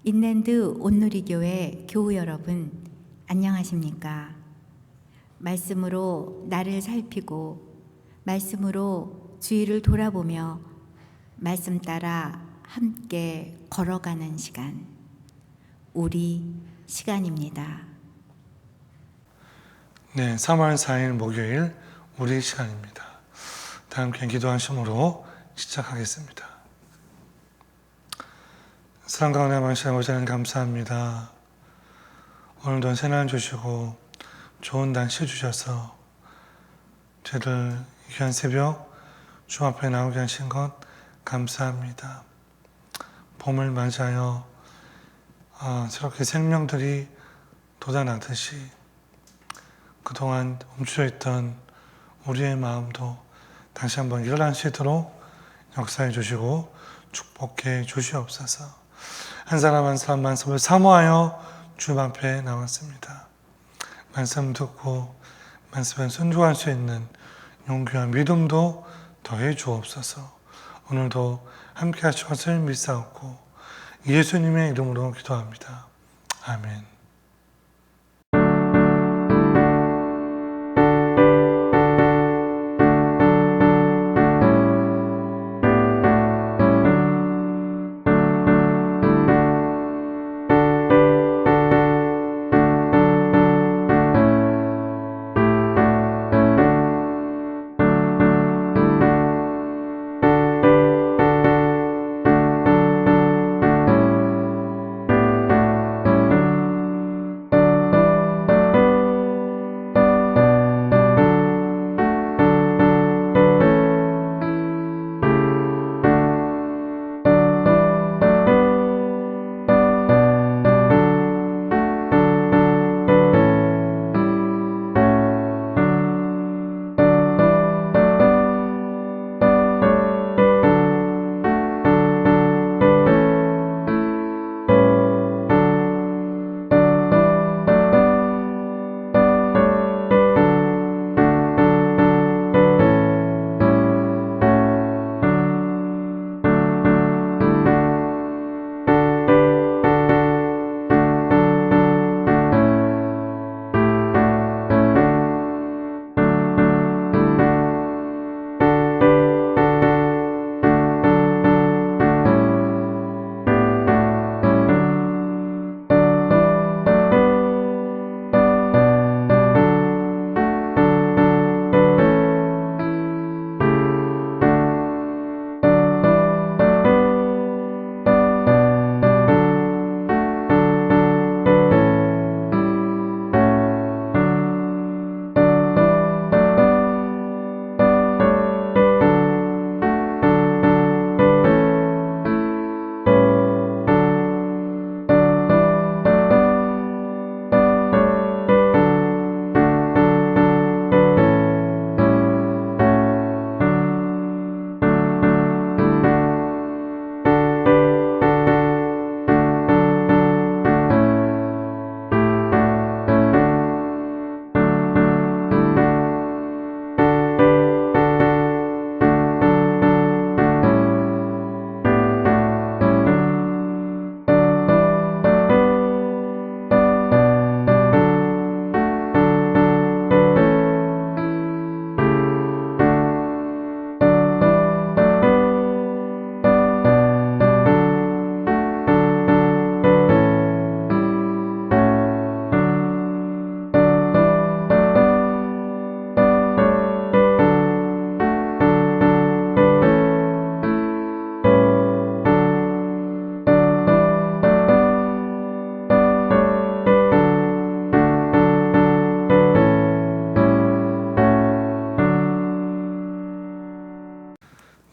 인랜드 온누리교회 교우 여러분, 안녕하십니까? 말씀으로 나를 살피고 말씀으로 주위를 돌아보며 말씀 따라 함께 걸어가는 시간, 우리 시간입니다. 네, 3월 4일 목요일 우리 시간입니다. 다 함께 기도하심으로 시작하겠습니다. 사랑 가운데 많으신 아버지 하나님 감사합니다. 오늘도 새날 주시고 좋은 날씨 주셔서 저희들 귀한 새벽 주 앞에 나오게 하신 것 감사합니다. 봄을 맞이하여 새롭게 생명들이 돋아나듯이 그동안 멈춰 있던 우리의 마음도 다시 한번 일어날 수 있도록 역사해 주시고 축복해 주시옵소서. 한 사람 한 사람 말씀을 사모하여 주 앞에 나왔습니다. 말씀 듣고 말씀에 순종할 수 있는 용기와 믿음도 더해 주옵소서. 오늘도 함께 하실 것을 믿사옵고 예수님의 이름으로 기도합니다. 아멘.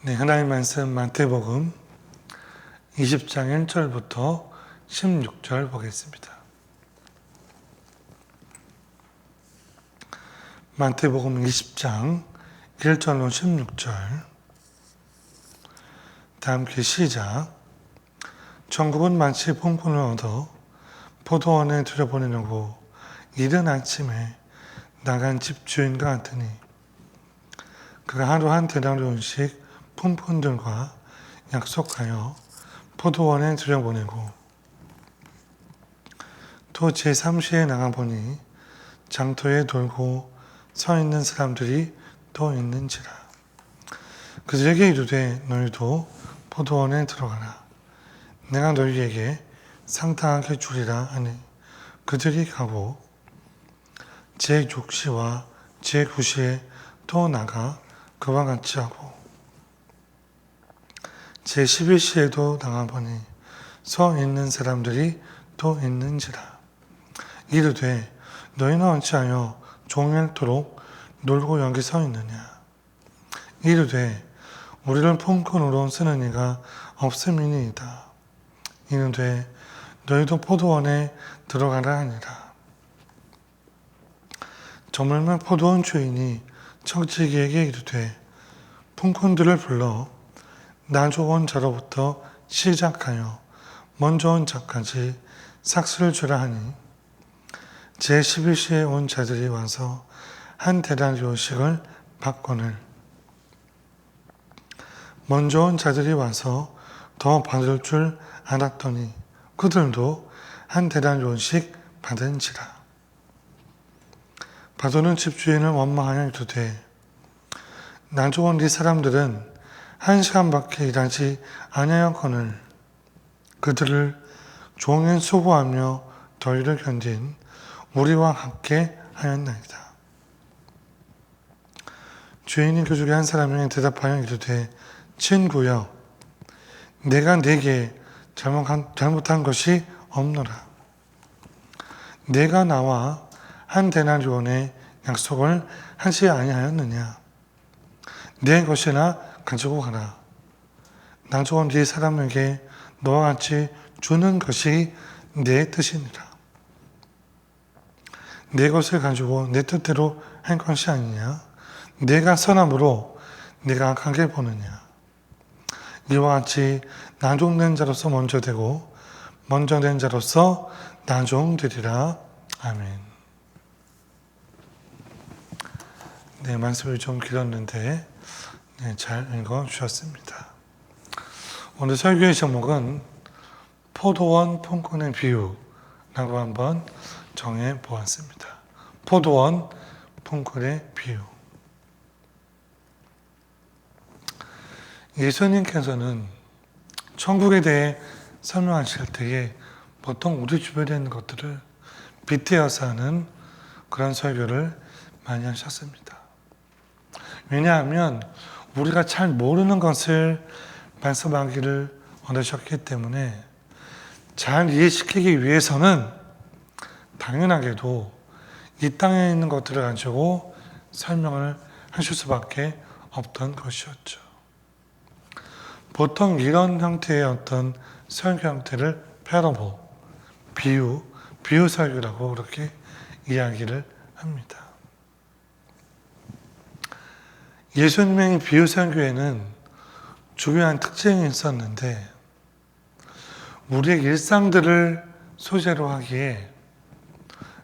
네, 하나님의 말씀 마태복음 20장 1절부터 16절 보겠습니다. 마태복음 20장 1절로 16절 다 함께 시작. 천국은 마치 뽕fun을 얻어 포도원에 들여보내려고 이른 아침에 나간 집주인과 같으니 그가 하루 한 품꾼들과 약속하여 포도원에 들여보내고 또 제3시에 나가보니 장터에 돌고 서 있는 사람들이 또 있는지라. 그들에게 이르되 너희도 포도원에 들어가라. 내가 너희에게 상당하게 주리라 하니 그들이 가고 제6시와 제9시에 또 나가 그와 같이 하고 제11시에도 나가보니 서 있는 사람들이 또 있는지라. 이르되 너희는 어찌하여 종일토록 놀고 여기 서 있느냐. 이르되 우리를 품꾼으로 쓰는 이가 없음이니이다. 이르되 너희도 포도원에 들어가라 하니라. 저물면 포도원 주인이 청지기에게 이르되 품꾼들을 불러 나주 온 자로부터 시작하여 먼저 온 자까지 삭수를 주라 하니 제11시에 온 자들이 와서 한 데나리오씩을 받거늘 먼저 온 자들이 와서 더 받을 줄 알았더니 그들도 한 데나리오씩 받은지라. 받아오는 집주인을 원망하여 이르되 나주 온 이 사람들은 1시간밖에 일하지 아니하였거늘 그들을 종일 수고하며 더위를 견딘 우리와 함께 하였나이다. 주인이 그 중에 한 사람이 대답하여 이르되 친구여 내가 네게 잘못한 것이 없노라. 내가 나와 한 데나리온의 약속을 하지 아니하였느냐. 내 것이나 가지고 가라. 나주 온 네 사람에게 너와 같이 주는 것이 내 뜻이니라. 내 것을 가지고 내 뜻대로 할 것이 아니냐. 내가 선함으로 내가 악하게 보느냐. 이와 같이 나종된 자로서 먼저 되고 먼저 된 자로서 나종되리라. 아멘. 네, 말씀이 좀 길었는데 잘 읽어주셨습니다. 오늘 설교의 제목은 포도원 품꾼의 비유라고 한번 정해보았습니다. 포도원 품꾼의 비유. 예수님께서는 천국에 대해 설명하실 때에 보통 우리 주변에 있는 것들을 빗대어서 하는 그런 설교를 많이 하셨습니다. 왜냐하면 우리가 잘 모르는 것을 말씀하기를 원하셨기 때문에 잘 이해시키기 위해서는 당연하게도 이 땅에 있는 것들을 가지고 설명을 하실 수밖에 없던 것이었죠. 보통 이런 형태의 어떤 설교 형태를 패러블, 비유 설교라고 그렇게 이야기를 합니다. 예수님의 비유 설교에는 중요한 특징이 있었는데 우리의 일상들을 소재로 하기에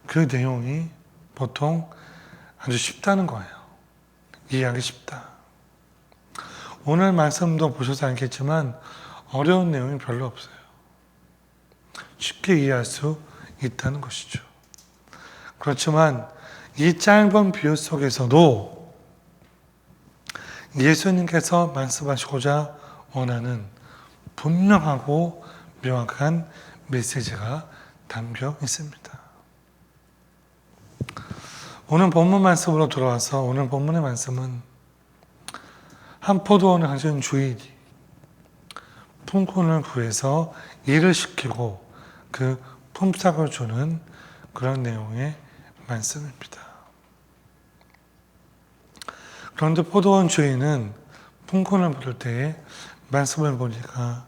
그 내용이 보통 아주 쉽다는 거예요. 이해하기 쉽다. 오늘 말씀도 보셔서 알겠지만 어려운 내용이 별로 없어요. 쉽게 이해할 수 있다는 것이죠. 그렇지만 이 짧은 비유 속에서도 예수님께서 말씀하시고자 원하는 분명하고 명확한 메시지가 담겨 있습니다. 오늘 본문 말씀으로 돌아와서 오늘 본문의 말씀은 한 포도원을 가진 주인이 품꾼을 구해서 일을 시키고 그 품삯을 주는 그런 내용의 말씀입니다. 그런데 포도원 주인은 품꾼을 부를 때에 말씀을 보니까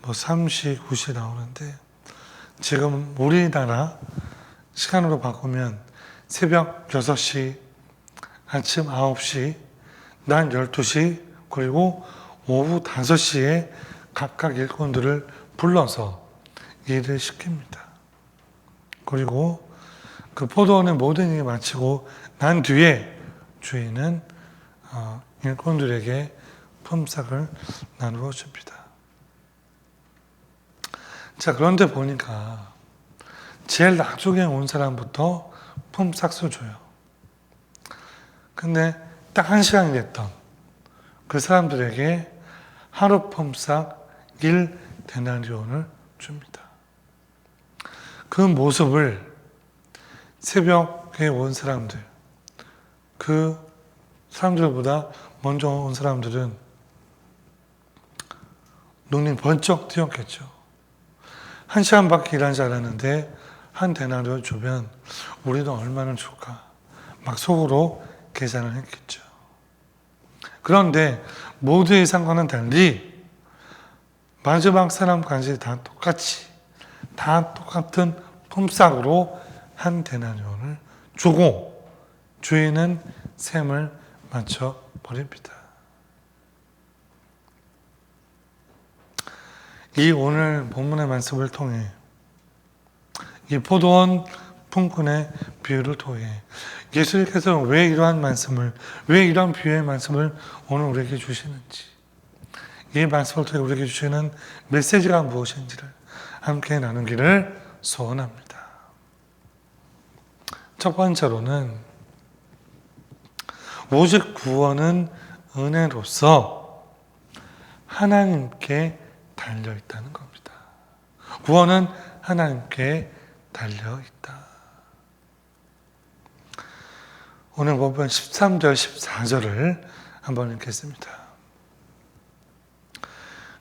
3시, 9시 나오는데 지금 우리나라 시간으로 바꾸면 새벽 6시, 아침 9시, 낮 12시, 그리고 오후 5시에 각각 일꾼들을 불러서 일을 시킵니다. 그리고 그 포도원의 모든 일이 마치고 난 뒤에 주인은 일꾼들에게 품삯을 나누어 줍니다. 자, 그런데 보니까 제일 나중에 온 사람부터 품삯을 줘요. 근데 딱 1시간이 됐던 그 사람들에게 하루 품삯 1데나리온을 줍니다. 그 모습을 새벽에 온 사람들, 그 사람들보다 먼저 온 사람들은 눈이 번쩍 띄었겠죠. 1시간밖에 일하지 않았는데 한 데나리온 주면 우리는 얼마나 줄까? 막 속으로 계산을 했겠죠. 그런데 모두의 상관은 달리 마지막 사람까지 다 똑같이, 다 똑같은 품삯으로 한 데나리온을 주고 주인은 셈을 맞춰 버립니다. 이 오늘 본문의 말씀을 통해 이 포도원 품꾼의 비유를 통해 예수님께서 왜 이러한 말씀을, 왜 이러한 비유의 말씀을 오늘 우리에게 주시는지, 이 말씀을 통해 우리에게 주시는 메시지가 무엇인지를 함께 나누기를 소원합니다. 첫 번째로는 오직 구원은 은혜로서 하나님께 달려있다는 겁니다. 구원은 하나님께 달려있다. 오늘 본문 13절, 14절을 한번 읽겠습니다.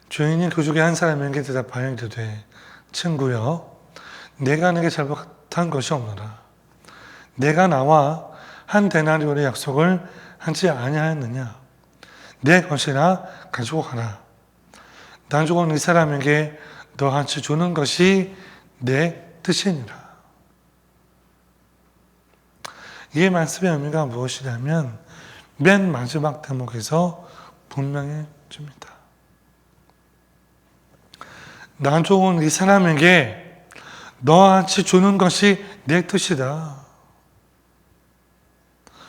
주인이 그 중에 한 사람에게 대답하여 이르되 친구여, 내가 내게 잘못한 것이 없노라. 내가 나와 한 데나리온의 약속을 하지 아니하였느냐? 내 것이나 가지고 가라. 나중은 이 사람에게 너한테 주는 것이 내 뜻이니라. 이 말씀의 의미가 무엇이냐면 맨 마지막 대목에서 분명히 줍니다. 나중은 이 사람에게 너한테 주는 것이 내 뜻이다.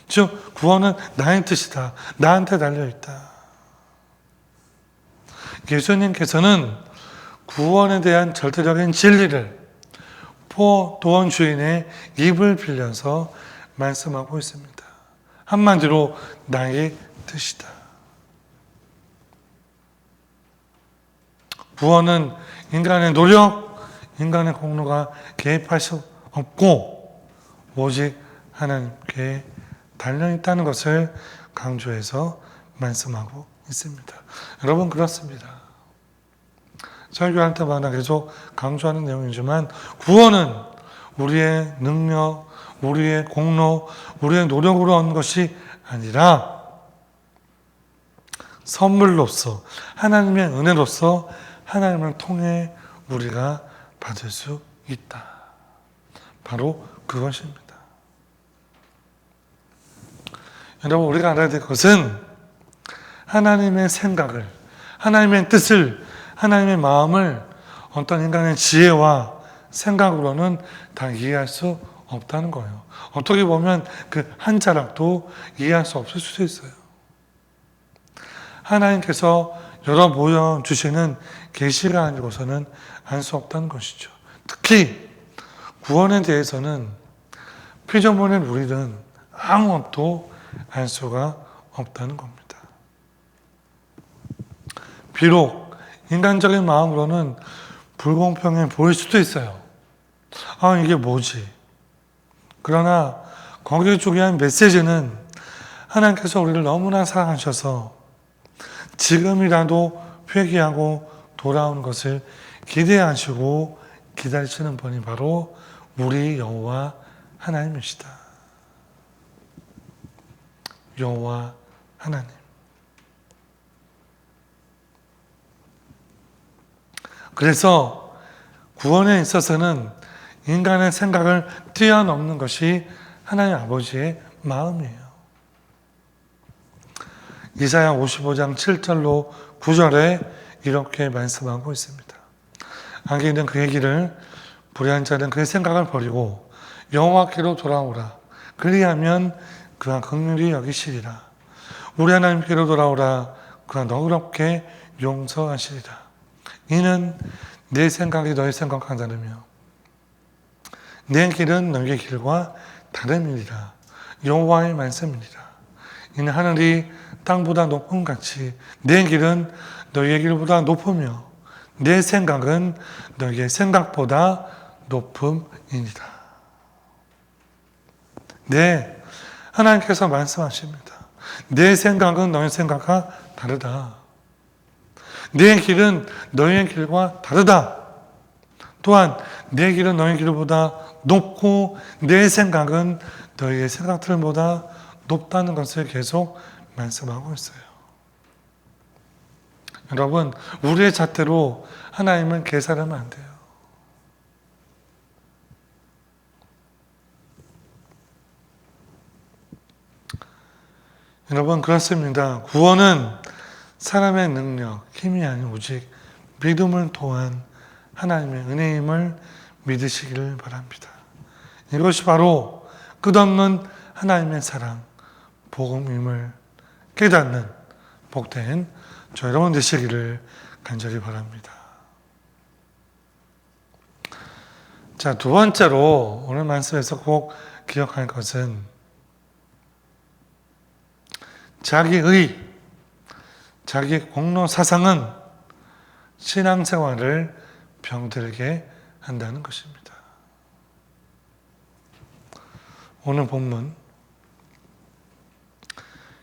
즉 구원은 나의 뜻이다. 나한테 달려있다. 예수님께서는 구원에 대한 절대적인 진리를 포도원 주인의 입을 빌려서 말씀하고 있습니다. 한마디로 나의 뜻이다. 구원은 인간의 노력, 인간의 공로가 개입할 수 없고 오직 하나님께 달려있다는 것을 강조해서 말씀하고 있습니다. 여러분 그렇습니다. 설교할 때마다 계속 강조하는 내용이지만 구원은 우리의 능력, 우리의 공로, 우리의 노력으로 얻는 것이 아니라 선물로서 하나님의 은혜로서 하나님을 통해 우리가 받을 수 있다. 바로 그것입니다. 여러분 우리가 알아야 될 것은 하나님의 생각을, 하나님의 뜻을, 하나님의 마음을 어떤 인간의 지혜와 생각으로는 다 이해할 수 없다는 거예요. 어떻게 보면 그 한 자락도 이해할 수 없을 수도 있어요. 하나님께서 열어 보여주시는 계시가 아니고서는 알 수 없다는 것이죠. 특히 구원에 대해서는 피조물인 우리는 아무것도 알 수가 없다는 겁니다. 비록 인간적인 마음으로는 불공평해 보일 수도 있어요. 아, 이게 뭐지? 그러나 거기에 중요한 메시지는 하나님께서 우리를 너무나 사랑하셔서 지금이라도 회개하고 돌아오는 것을 기대하시고 기다리시는 분이 바로 우리 여호와 하나님이시다. 여호와 하나님. 그래서 구원에 있어서는 인간의 생각을 뛰어넘는 것이 하나님 아버지의 마음이에요. 이사야 55장 7절로 9절에 이렇게 말씀하고 있습니다. 악인은 그의 길을, 불의한 자는 그의 생각을 버리고 여호와께로 돌아오라. 그리하면 그가 긍휼히 여기시리라. 우리 하나님께로 돌아오라. 그가 너그럽게 용서하시리라. 이는 내 생각이 너의 생각과 다르며 내 길은 너희의 길과 다름이니라. 여호와의 말씀이니라. 이는 하늘이 땅보다 높음 같이 내 길은 너희의 길보다 높으며 내 생각은 너희의 생각보다 높음이니라. 네, 하나님께서 말씀하십니다. 내 생각은 너희 생각과 다르다. 내 길은 너희의 길과 다르다. 또한 내 길은 너희 길보다 높고 내 생각은 너희의 생각들보다 높다는 것을 계속 말씀하고 있어요. 여러분, 우리의 잣대로 하나님을 계산하면 안 돼요. 여러분, 그렇습니다. 구원은 사람의 능력, 힘이 아닌 오직 믿음을 통한 하나님의 은혜임을 믿으시기를 바랍니다. 이것이 바로 끝없는 하나님의 사랑, 복음임을 깨닫는 복된 저 여러분 되시기를 간절히 바랍니다. 자, 두 번째로 오늘 말씀에서 꼭 기억할 것은 자기의, 자기 공로 사상은 신앙생활을 병들게 한다는 것입니다. 오늘 본문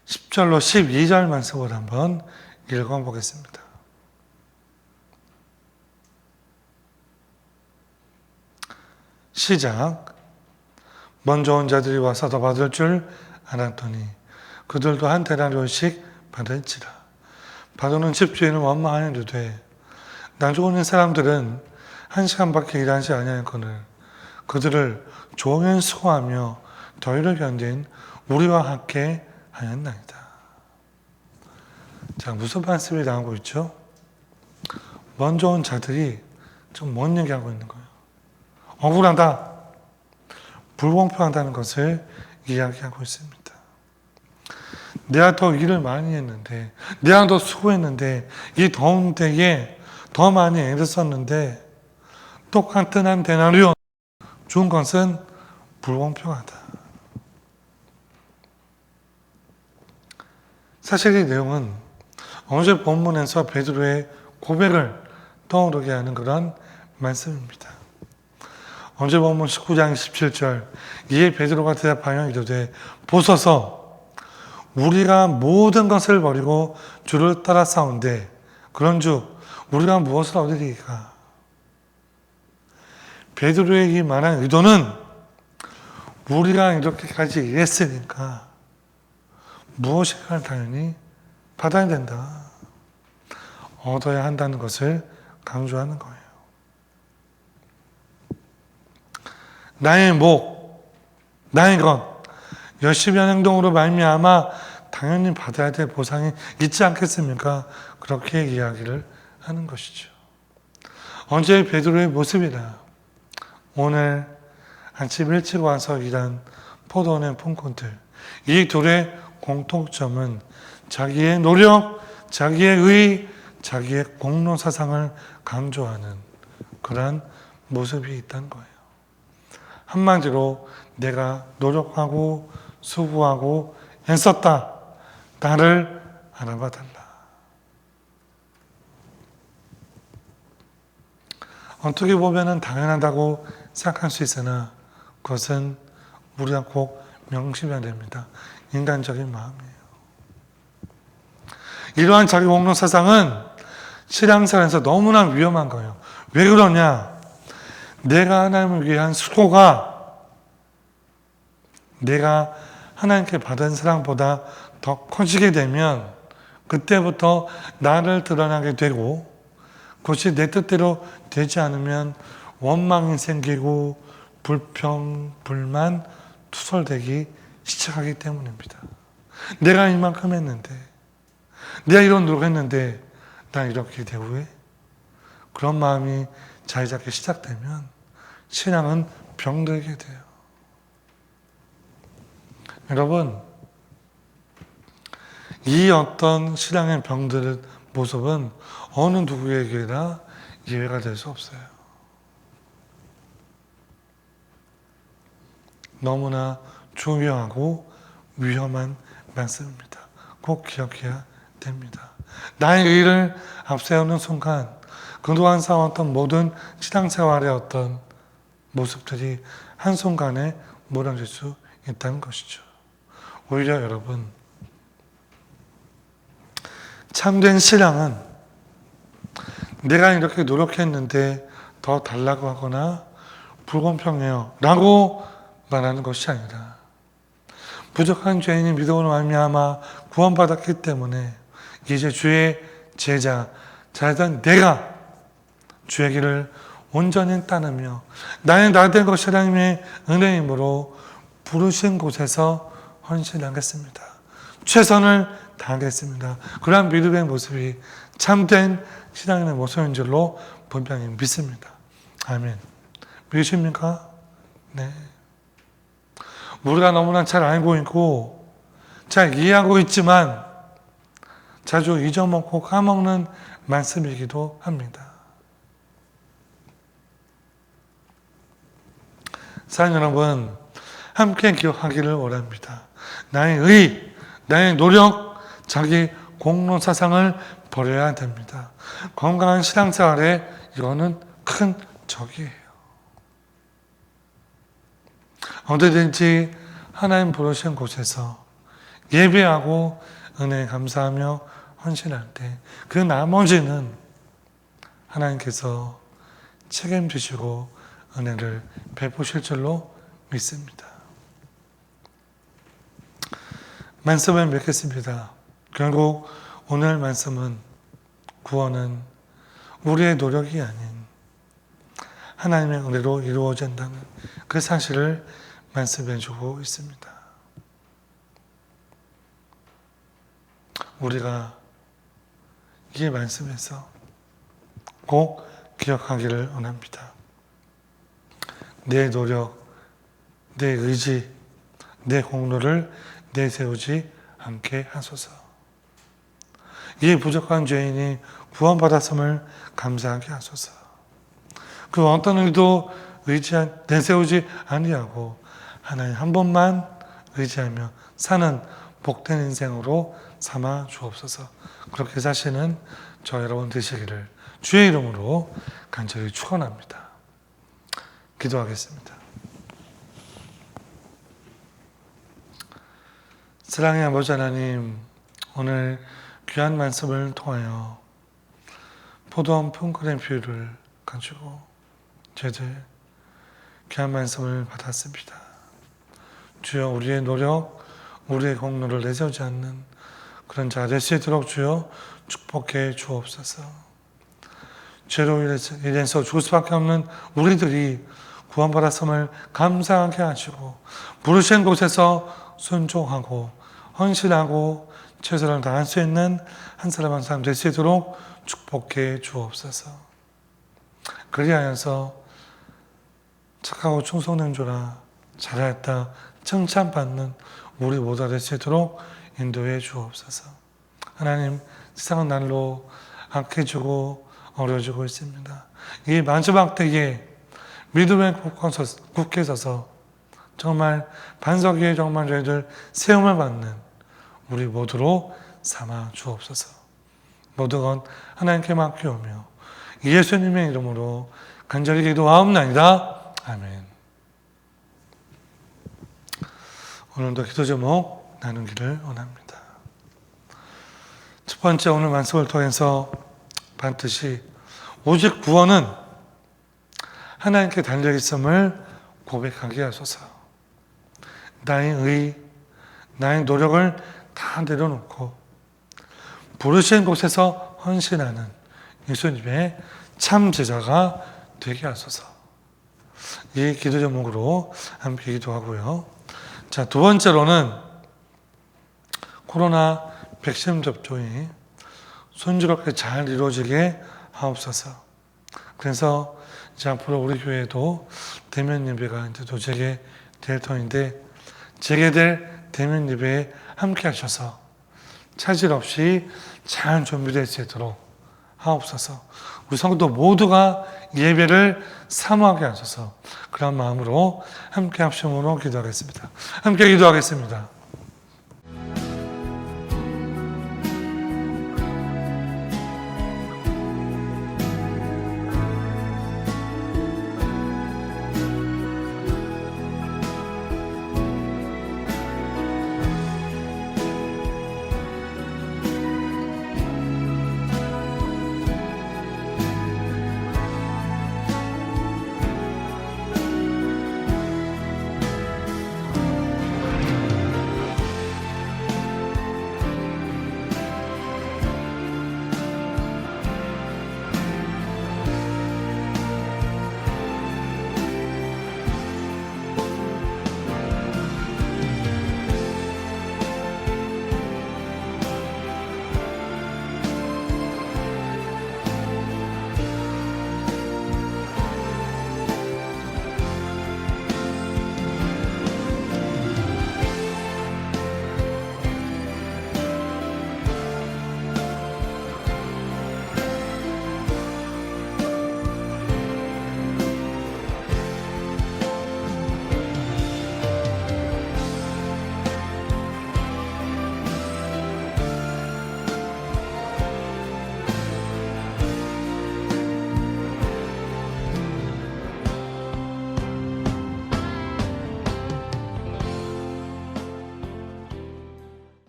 10절로 12절 말씀을 한번 읽어보겠습니다. 시작. 먼저 온 자들이 와서 더 받을 줄 알았더니 그들도 한 데나리온씩 받을지라. 받아놓은 집주인은 원망하여 이르되 나중 오는 사람들은 1시간밖에 일하지 아니하거늘 그들을 종일 수고하며 더위를 견딘 우리와 함께 하였나이다. 자, 무슨 말씀이 나오고 있죠? 먼저 온 자들이 지금 뭔 얘기하고 있는 거예요? 억울하다, 불공평하다는 것을 이야기하고 있습니다. 내가 더 일을 많이 했는데, 내가 더 수고했는데, 이 더운 때에 더 많이 애를 썼는데 똑같은 한 데나리온 준 것은 불공평하다. 사실 이 내용은 어제 본문에서 베드로의 고백을 떠오르게 하는 그런 말씀입니다. 어제 본문 19장 17절 이에 베드로가 대답하여 이르되 보소서 우리가 모든 것을 버리고 주를 따라 싸운데 그런즉 우리가 무엇을 얻으리까? 베드로의 이 말한 의도는 우리가 이렇게까지 일했으니까 무엇인가를 당연히 받아야 된다. 얻어야 한다는 것을 강조하는 거예요. 나의 목, 나의 것, 열심히 하는 행동으로 말미암아 당연히 받아야 될 보상이 있지 않겠습니까? 그렇게 이야기를 하는 것이죠. 언제 베드로의 모습이라 오늘 아침 일찍 와서 일한 포도원의 품꾼들 이 둘의 공통점은 자기의 노력, 자기의 의, 자기의 공로 사상을 강조하는 그러한 모습이 있다는 거예요. 한마디로 내가 노력하고 수고하고 애썼다. 나를 알아봐 달라. 어떻게 보면 당연하다고 생각할 수 있으나 그것은 우리가 꼭 명심해야 됩니다. 인간적인 마음이에요. 이러한 자기 공로 사상은 신앙생활에서 너무나 위험한 거예요. 왜 그러냐? 내가 하나님을 위한 수고가 내가 하나님께 받은 사랑보다 더 커지게 되면 그때부터 나를 드러나게 되고 그것이 내 뜻대로 되지 않으면 원망이 생기고 불평, 불만, 투설되기 시작하기 때문입니다. 내가 이만큼 했는데 내가 이런 노력했는데 나 이렇게 대우해? 그런 마음이 자리 잡기 시작되면 신앙은 병들게 돼요. 여러분, 이 어떤 신앙의 병들의 모습은 어느 누구에게나 예외가 될 수 없어요. 너무나 중요하고 위험한 말씀입니다. 꼭 기억해야 됩니다. 나의 의를 앞세우는 순간 그동안 쌓았던 모든 신앙생활의 어떤 모습들이 한순간에 무너질 수 있다는 것이죠. 오히려 여러분, 참된 신앙은 내가 이렇게 노력했는데 더 달라고 하거나 불공평해요 라고 말하는 것이 아니라 부족한 죄인이 믿음으로 말미암아 구원받았기 때문에 이제 주의 제자, 자던 내가 주의 길을 온전히 따르며 나의 나된 것이 하나님의 은혜이므로 부르신 곳에서 헌신하겠습니다. 최선을 다하겠습니다. 그러한 믿음의 모습이 참된 신앙의 모습인 줄로 분명히 믿습니다. 아멘. 믿으십니까? 네. 우리가 너무나 잘 알고 있고 잘 이해하고 있지만 자주 잊어먹고 까먹는 말씀이기도 합니다. 사랑 여러분, 함께 기억하기를 원합니다. 나의 의, 나의 노력, 자기 공로 사상을 버려야 됩니다. 건강한 신앙생활에 이거는 큰 적이에요. 언제든지 하나님 부르신 곳에서 예배하고 은혜에 감사하며 헌신할 때 그 나머지는 하나님께서 책임지시고 은혜를 베푸실 줄로 믿습니다. 말씀을 맺겠습니다. 결국 오늘 말씀은 구원은 우리의 노력이 아닌 하나님의 은혜로 이루어진다는 그 사실을 말씀해 주고 있습니다. 우리가 이 말씀에서 꼭 기억하기를 원합니다. 내 노력, 내 의지, 내 공로를 내세우지 않게 하소서. 이 부족한 죄인이 구원받았음을 감사하게 하소서. 그 어떤 일도 내세우지 아니하고 하나님 한 번만 의지하며 사는 복된 인생으로 삼아 주옵소서. 그렇게 사시는 저 여러분 되시기를 주의 이름으로 간절히 축원합니다. 기도하겠습니다. 사랑의 아버지 하나님, 오늘 귀한 말씀을 통하여 포도원 품꾼의 비유를 가지고 저희들 귀한 말씀을 받았습니다. 주여, 우리의 노력, 우리의 공로를 내세우지 않는 그런 자 될 수 있도록 주여 축복해 주옵소서. 죄로 인해서 죽을 수밖에 없는 우리들이 구원받았음을 감사하게 하시고 부르신 곳에서 순종하고 헌신하고 최선을 다할 수 있는 한 사람 한 사람 될 수 있도록 축복해 주옵소서. 그리하여서 착하고 충성된 자라 잘했다 칭찬받는 우리 모두가 될 수 있도록 인도해 주옵소서. 하나님, 세상은 날로 악해지고 어려워지고 있습니다. 이 마지막 때에 믿음에 굳게 서서 정말 반석 위에 정말 저희들 세움을 받는 우리 모두로 삼아 주옵소서. 모든 건 하나님께 맡기오며 예수님의 이름으로 간절히 기도하옵나이다. 아멘. 오늘도 기도 제목 나누기를 원합니다. 첫 번째, 오늘 말씀을 통해서 반드시 오직 구원은 하나님께 달려있음을 고백하게 하소서. 나의 의, 나의 노력을 다 내려놓고 부르신 곳에서 헌신하는 예수님의 참 제자가 되게 하소서. 이 기도 제목으로 함께 기도하고요. 자, 두 번째로는 코로나 백신 접종이 순조롭게 잘 이루어지게 하옵소서. 그래서 이제 앞으로 우리 교회도 대면 예배가 이제 또 재개될 터인데 재개될 대면 예배에 함께 하셔서 차질 없이 잘 준비될 수 있도록 하옵소서. 우리 성도 모두가 예배를 사모하게 하소서. 그런 마음으로 함께 합심으로 기도하겠습니다. 함께 기도하겠습니다.